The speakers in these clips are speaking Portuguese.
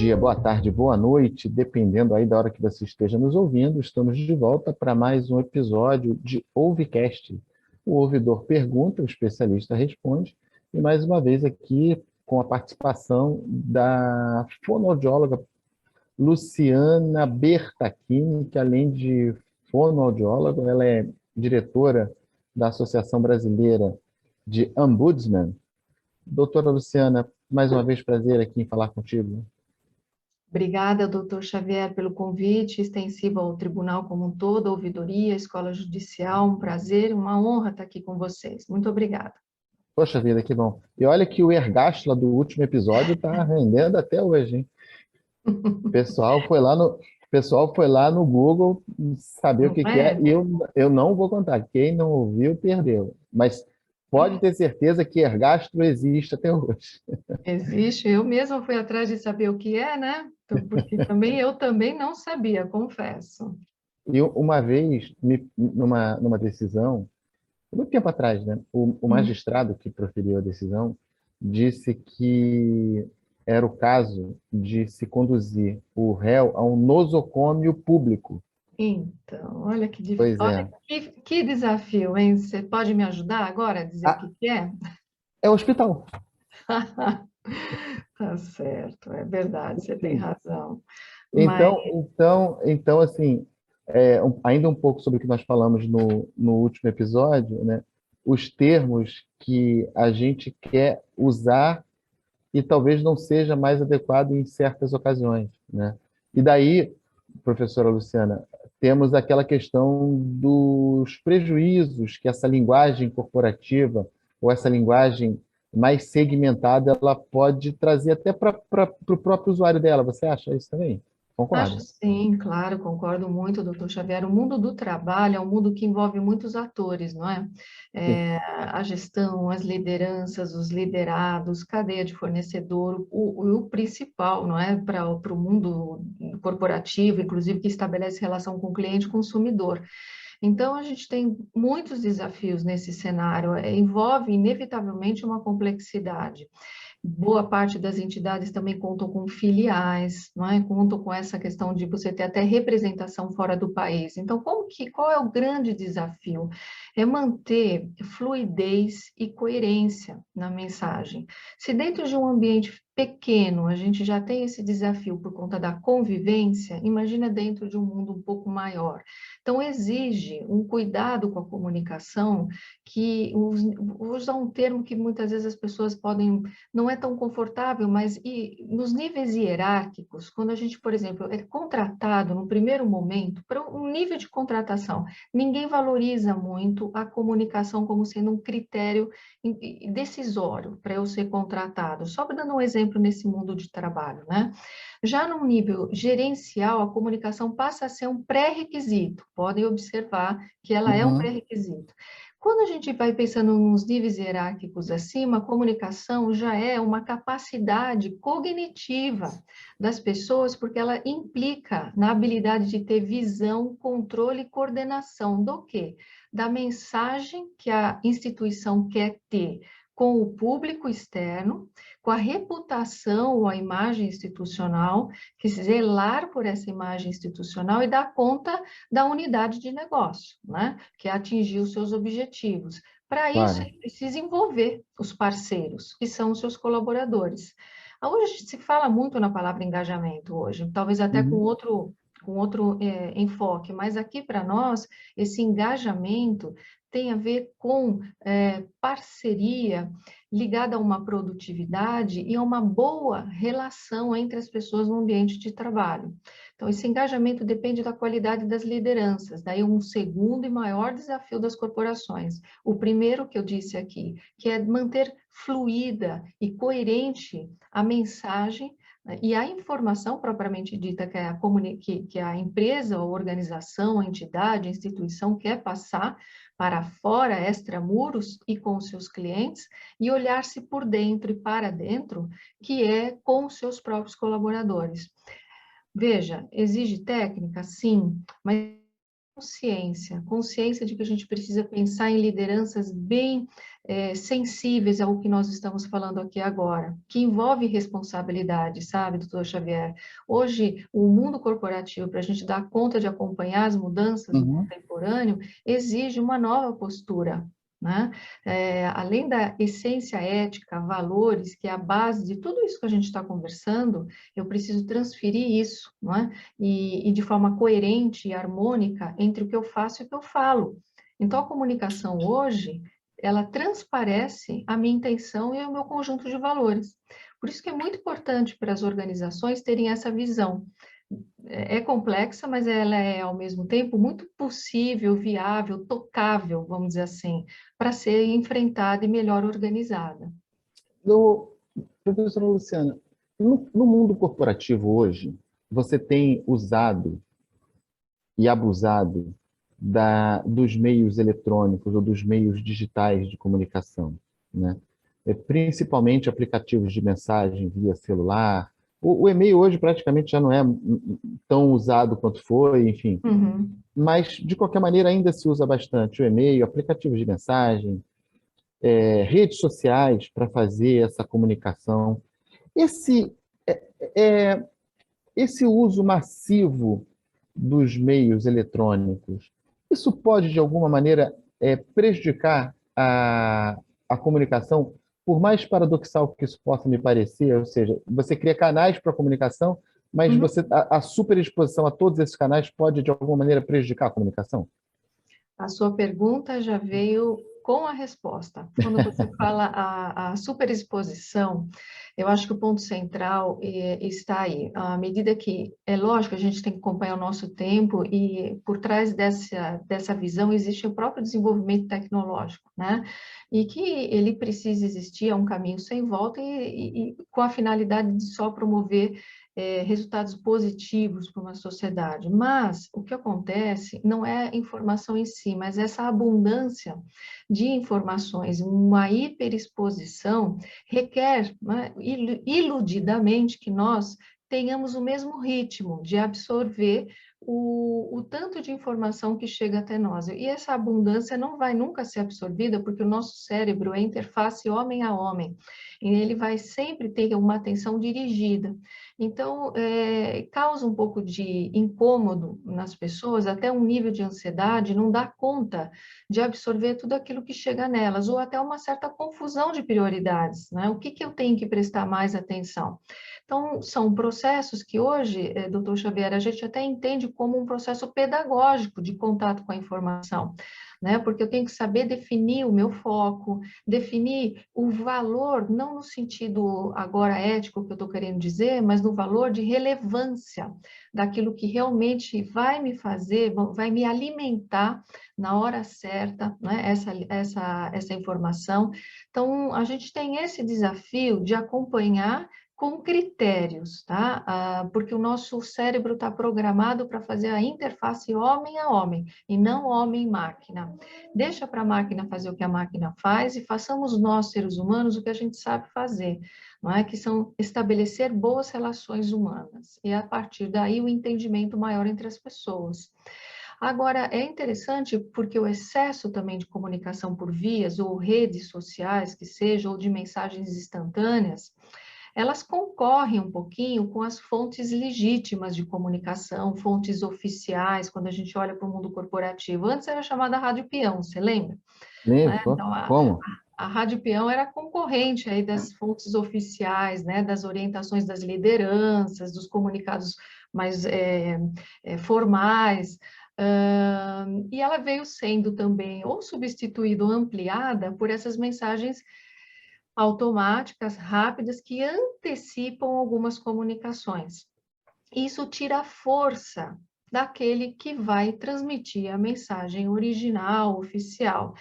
dia, boa tarde, boa noite, dependendo aí da hora que você esteja nos ouvindo. Estamos de volta para mais um episódio de Ouvicast. O ouvidor pergunta, o especialista responde, e mais uma vez aqui com a participação da fonoaudióloga Luciana Bertacchini, que além de fonoaudióloga, ela é diretora da Associação Brasileira de Ombudsman. Doutora Luciana, mais uma vez prazer aqui em falar contigo. Obrigada, doutor Xavier, pelo convite extensivo ao tribunal como um todo, à ouvidoria, à escola judicial. Um prazer, uma honra estar aqui com vocês. Muito obrigada. Poxa vida, que bom. E olha que o Ergástula do último episódio está rendendo até hoje, hein? O pessoal foi lá no Google saber o Não que que é, é? e eu não vou contar. Quem não ouviu, perdeu. Mas pode ter certeza que Ergástulo existe até hoje. Existe, eu mesma fui atrás de saber o que é, né? Porque eu também não sabia, confesso. E uma vez, numa decisão, muito tempo atrás, né? O Hum. magistrado que proferiu a decisão disse que era o caso de se conduzir o réu a um nosocômio público. Então, olha Pois olha é. que desafio, hein? Você pode me ajudar agora a dizer o Ah, que é? é o hospital. Tá certo, é verdade, você tem Sim. razão. Mas Então, assim, ainda um pouco sobre o que nós falamos no último episódio, né? Os termos que a gente quer usar e talvez não seja mais adequado em certas ocasiões, né? E daí, professora Luciana, temos aquela questão dos prejuízos que essa linguagem corporativa ou essa linguagem mais segmentada ela pode trazer até para o próprio usuário dela. Você acha isso também? acho Concorda? sim, claro, concordo muito, doutor Xavier. O mundo do trabalho é um mundo que envolve muitos atores, não é? Sim. A gestão, as lideranças, os liderados, cadeia de fornecedor, o principal, não é? Para o mundo corporativo, inclusive que estabelece relação com o cliente e consumidor. Então, a gente tem muitos desafios nesse cenário, envolve inevitavelmente uma complexidade. Boa parte das entidades também contam com filiais, não é? Contam com essa questão de você ter até representação fora do país. Então, qual é o grande desafio? É manter fluidez e coerência na mensagem. Se dentro de um ambiente pequeno a gente já tem esse desafio por conta da convivência, imagina dentro de um mundo um pouco maior. Então, exige um cuidado com a comunicação, vou usar um termo que muitas vezes as pessoas podem não é tão confortável, mas nos níveis hierárquicos, quando a gente, por exemplo, é contratado no primeiro momento, para um nível de contratação, ninguém valoriza muito a comunicação como sendo um critério decisório para eu ser contratado. Só dando um exemplo nesse mundo de trabalho, né? Já no nível gerencial, a comunicação passa a ser um pré-requisito. Podem observar que ela é um Uhum. pré-requisito. Quando a gente vai pensando nos níveis hierárquicos acima, a comunicação já é uma capacidade cognitiva das pessoas, porque ela implica na habilidade de ter visão, controle e coordenação do quê? Da mensagem que a instituição quer ter com o público externo, com a reputação ou a imagem institucional, que zelar por essa imagem institucional e dar conta da unidade de negócio, né? Que é atingir os seus objetivos. Para isso, Claro. ele precisa envolver os parceiros, que são os seus colaboradores. Hoje se fala muito na palavra engajamento hoje, talvez até Uhum. com outro enfoque, mas aqui para nós, esse engajamento tem a ver com parceria ligada a uma produtividade e a uma boa relação entre as pessoas no ambiente de trabalho. Então, esse engajamento depende da qualidade das lideranças, daí um segundo e maior desafio das corporações. O primeiro que eu disse aqui, que é manter fluida e coerente a mensagem e a informação propriamente dita que a empresa, a organização, a entidade, a instituição quer passar para fora, extramuros e com seus clientes, e olhar-se por dentro e para dentro, que é com os seus próprios colaboradores. Veja, exige técnica? Sim, mas consciência de que a gente precisa pensar em lideranças bem sensíveis ao que nós estamos falando aqui agora, que envolve responsabilidade, sabe, doutor Xavier? Hoje, o mundo corporativo, para a gente dar conta de acompanhar as mudanças do Uhum. contemporâneo, exige uma nova postura, né? Além da essência ética, valores, que é a base de tudo isso que a gente está conversando, eu preciso transferir isso, não é? E de forma coerente e harmônica entre o que eu faço e o que eu falo. Então, a comunicação hoje, ela transparece a minha intenção e o meu conjunto de valores. Por isso que é muito importante para as organizações terem essa visão. É complexa, mas ela é, ao mesmo tempo, muito possível, viável, tocável, vamos dizer assim, para ser enfrentada e melhor organizada. Professora Luciana, no mundo corporativo hoje, você tem usado e abusado dos meios eletrônicos ou dos meios digitais de comunicação, né? Principalmente aplicativos de mensagem via celular. O e-mail hoje praticamente já não é tão usado quanto foi, enfim. Uhum. Mas, de qualquer maneira, ainda se usa bastante o e-mail, aplicativos de mensagem, redes sociais para fazer essa comunicação. Esse, é, é, esse uso massivo dos meios eletrônicos, isso pode, de alguma maneira, prejudicar a comunicação, por mais paradoxal que isso possa me parecer, ou seja, você cria canais para comunicação, mas Uhum. a superexposição a todos esses canais pode, de alguma maneira, prejudicar a comunicação? A sua pergunta já veio com a resposta. Quando você fala a superexposição, eu acho que o ponto central está aí. À medida que, é lógico, a gente tem que acompanhar o nosso tempo e por trás dessa visão existe o próprio desenvolvimento tecnológico, né? E que ele precisa existir, é um caminho sem volta e com a finalidade de só promover resultados positivos para uma sociedade. Mas o que acontece não é informação em si, mas essa abundância de informações, uma hiperexposição, requer, né, iludidamente que nós tenhamos o mesmo ritmo de absorver o tanto de informação que chega até nós. E essa abundância não vai nunca ser absorvida, porque o nosso cérebro é interface homem a homem, e ele vai sempre ter uma atenção dirigida. Então, causa um pouco de incômodo nas pessoas, até um nível de ansiedade, não dá conta de absorver tudo aquilo que chega nelas, ou até uma certa confusão de prioridades, né? O que eu tenho que prestar mais atenção? Então, são processos que hoje, doutor Xavier, a gente até entende como um processo pedagógico de contato com a informação, né? Porque eu tenho que saber definir o meu foco, definir o valor, não no sentido agora ético que eu estou querendo dizer, mas no valor de relevância daquilo que realmente vai me fazer, vai me alimentar na hora certa, né? Essa informação. Então, a gente tem esse desafio de acompanhar com critérios, tá? Porque o nosso cérebro está programado para fazer a interface homem a homem e não homem-máquina. Deixa para a máquina fazer o que a máquina faz e façamos nós, seres humanos, o que a gente sabe fazer, não é? Que são estabelecer boas relações humanas e a partir daí o entendimento maior entre as pessoas. Agora, é interessante porque o excesso também de comunicação por vias ou redes sociais, que seja, ou de mensagens instantâneas, elas concorrem um pouquinho com as fontes legítimas de comunicação, fontes oficiais, quando a gente olha para o mundo corporativo. Antes era chamada Rádio Peão, você lembra? Né? Lembro. Então, Como? a Rádio Peão era concorrente aí das fontes oficiais, né? Das orientações das lideranças, dos comunicados mais formais, e ela veio sendo também ou substituída ou ampliada por essas mensagens automáticas, rápidas, que antecipam algumas comunicações. Isso tira a força daquele que vai transmitir a mensagem original, oficial.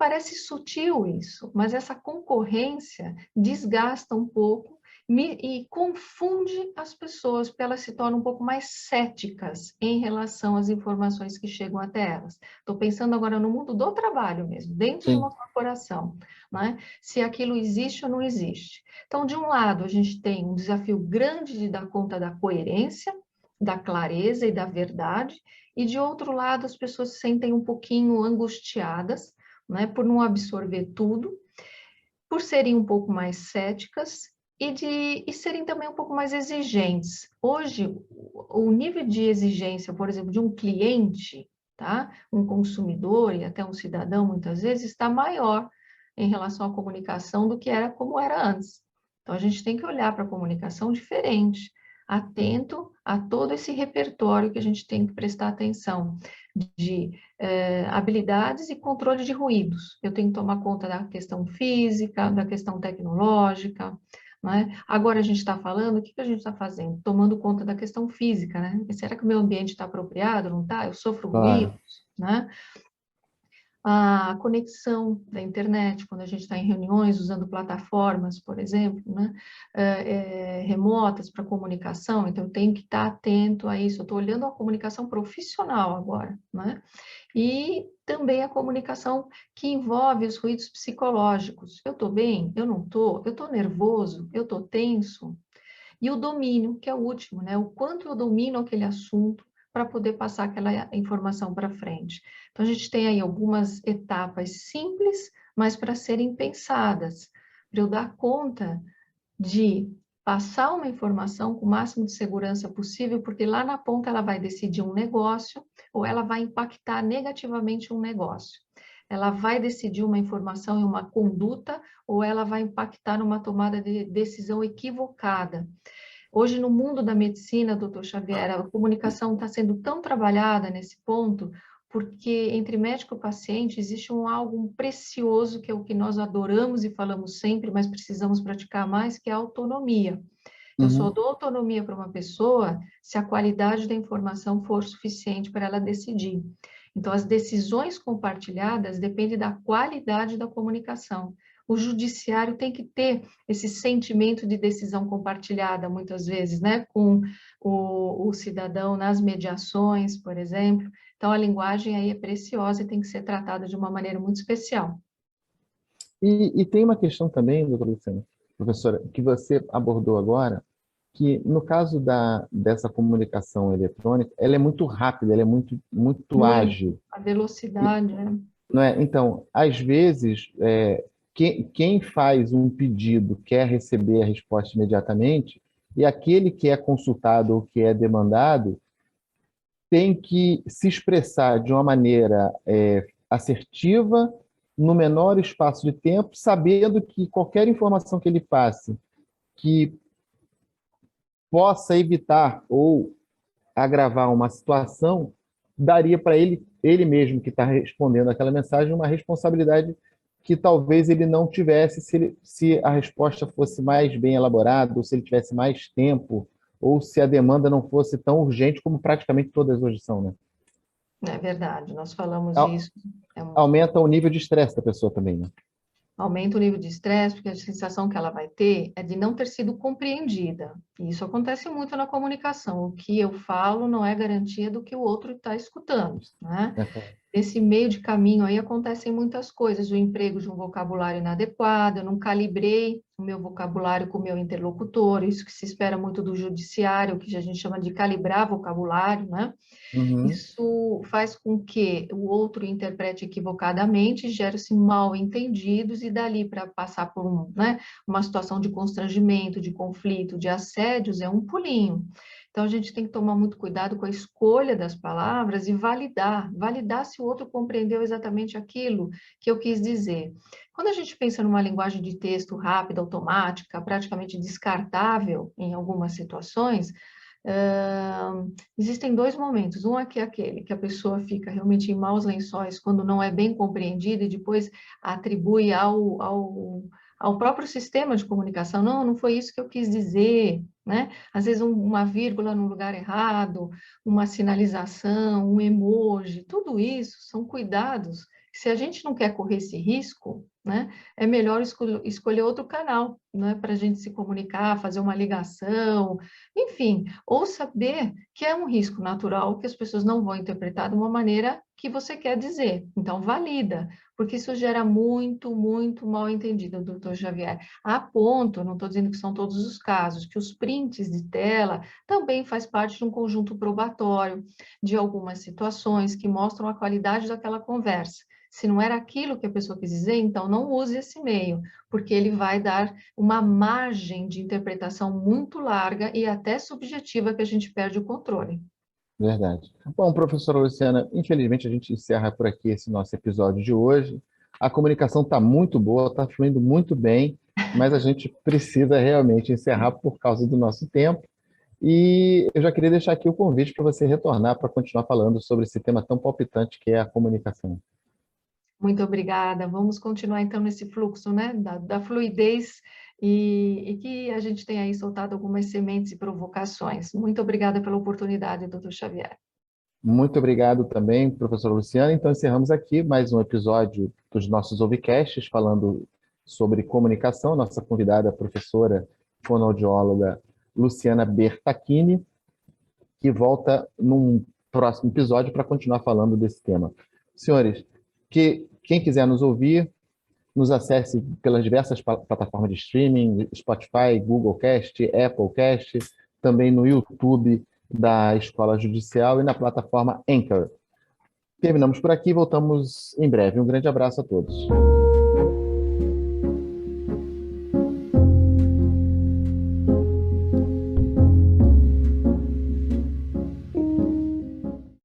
Parece sutil isso, mas essa concorrência desgasta um pouco e confunde as pessoas, porque elas se tornam um pouco mais céticas em relação às informações que chegam até elas. Estou pensando agora no mundo do trabalho mesmo, dentro de uma Sim. corporação, né? Se aquilo existe ou não existe. Então, de um lado, a gente tem um desafio grande de dar conta da coerência, da clareza e da verdade, e de outro lado as pessoas se sentem um pouquinho angustiadas, né, por não absorver tudo, por serem um pouco mais céticas e serem também um pouco mais exigentes. Hoje, o nível de exigência, por exemplo, de um cliente, tá? Um consumidor e até um cidadão, muitas vezes, está maior em relação à comunicação do que era como era antes. Então, a gente tem que olhar para a comunicação diferente, atento a todo esse repertório que a gente tem que prestar atenção de habilidades e controle de ruídos. Eu tenho que tomar conta da questão física, da questão tecnológica, né? Agora a gente está falando, o que a gente está fazendo? Tomando conta da questão física, né? Será que o meu ambiente está apropriado? Não está? Eu sofro Claro. ruídos, né? A conexão da internet, quando a gente está em reuniões usando plataformas, por exemplo, né, remotas para comunicação, então eu tenho que estar atento a isso. Eu estou olhando a comunicação profissional agora, né? E também a comunicação que envolve os ruídos psicológicos. Eu estou bem? Eu não estou? Eu estou nervoso? Eu estou tenso? E o domínio, que é o último, né? O quanto eu domino aquele assunto para poder passar aquela informação para frente. Então, a gente tem aí algumas etapas simples, mas para serem pensadas, para eu dar conta de passar uma informação com o máximo de segurança possível, porque lá na ponta ela vai decidir um negócio ou ela vai impactar negativamente um negócio. Ela vai decidir uma informação e uma conduta ou ela vai impactar numa tomada de decisão equivocada. Hoje, no mundo da medicina, doutor Xavier, a comunicação está sendo tão trabalhada nesse ponto, porque entre médico e paciente existe algo precioso, que é o que nós adoramos e falamos sempre, mas precisamos praticar mais, que é a autonomia. Eu só Uhum. dou autonomia para uma pessoa se a qualidade da informação for suficiente para ela decidir. Então, as decisões compartilhadas dependem da qualidade da comunicação. O judiciário tem que ter esse sentimento de decisão compartilhada, muitas vezes, né, com o cidadão nas mediações, por exemplo. Então, a linguagem aí é preciosa e tem que ser tratada de uma maneira muito especial. E tem uma questão também, doutora Luciana, professora, que você abordou agora, que no caso dessa comunicação eletrônica, ela é muito rápida, ela é muito Muito. ágil. A velocidade, né? Não é? Então, às vezes, quem faz um pedido quer receber a resposta imediatamente, e aquele que é consultado ou que é demandado tem que se expressar de uma maneira assertiva, no menor espaço de tempo, sabendo que qualquer informação que ele passe que possa evitar ou agravar uma situação, daria para ele mesmo que está respondendo aquela mensagem, uma responsabilidade que talvez ele não tivesse se a resposta fosse mais bem elaborada, ou se ele tivesse mais tempo, ou se a demanda não fosse tão urgente como praticamente todas hoje são, né? É verdade, nós falamos isso. É Aumenta o nível de estresse da pessoa também, né? Aumenta o nível de estresse, porque a sensação que ela vai ter é de não ter sido compreendida. E isso acontece muito na comunicação. O que eu falo não é garantia do que o outro está escutando, né? É, claro. Nesse meio de caminho aí acontecem muitas coisas, o emprego de um vocabulário inadequado, eu não calibrei o meu vocabulário com o meu interlocutor, isso que se espera muito do judiciário, que a gente chama de calibrar vocabulário, né? Uhum. Isso faz com que o outro interprete equivocadamente, gere-se mal entendidos e dali para passar por né, uma situação de constrangimento, de conflito, de assédios, é um pulinho. Então, a gente tem que tomar muito cuidado com a escolha das palavras e validar se o outro compreendeu exatamente aquilo que eu quis dizer. Quando a gente pensa numa linguagem de texto rápida, automática, praticamente descartável em algumas situações, existem dois momentos. Um é que é aquele que a pessoa fica realmente em maus lençóis quando não é bem compreendida e depois atribui ao próprio sistema de comunicação. Não, não foi isso que eu quis dizer, né? Às vezes uma vírgula no lugar errado, uma sinalização, um emoji, tudo isso são cuidados. Se a gente não quer correr esse risco, né? É melhor escolher outro canal, né, para a gente se comunicar, fazer uma ligação, enfim, ou saber que é um risco natural que as pessoas não vão interpretar de uma maneira que você quer dizer. Então, valida, porque isso gera muito, muito mal entendido, doutor Xavier. A ponto, não estou dizendo que são todos os casos, que os prints de tela também faz parte de um conjunto probatório de algumas situações que mostram a qualidade daquela conversa. Se não era aquilo que a pessoa quis dizer, então não use esse meio, porque ele vai dar uma margem de interpretação muito larga e até subjetiva que a gente perde o controle. Verdade. Bom, professora Luciana, infelizmente a gente encerra por aqui esse nosso episódio de hoje. A comunicação está muito boa, está fluindo muito bem, mas a gente precisa realmente encerrar por causa do nosso tempo. E eu já queria deixar aqui o convite para você retornar para continuar falando sobre esse tema tão palpitante que é a comunicação. Muito obrigada. Vamos continuar então nesse fluxo, né, da fluidez e que a gente tenha aí soltado algumas sementes e provocações. Muito obrigada pela oportunidade, doutor Xavier. Muito obrigado também, professora Luciana. Então, encerramos aqui mais um episódio dos nossos Ovicasts, falando sobre comunicação. Nossa convidada, a professora fonoaudióloga Luciana Bertacchini, que volta num próximo episódio para continuar falando desse tema. Senhores, quem quiser nos ouvir, nos acesse pelas diversas plataformas de streaming, Spotify, Google Cast, Apple Cast, também no YouTube da Escola Judicial e na plataforma Anchor. Terminamos por aqui, voltamos em breve. Um grande abraço a todos.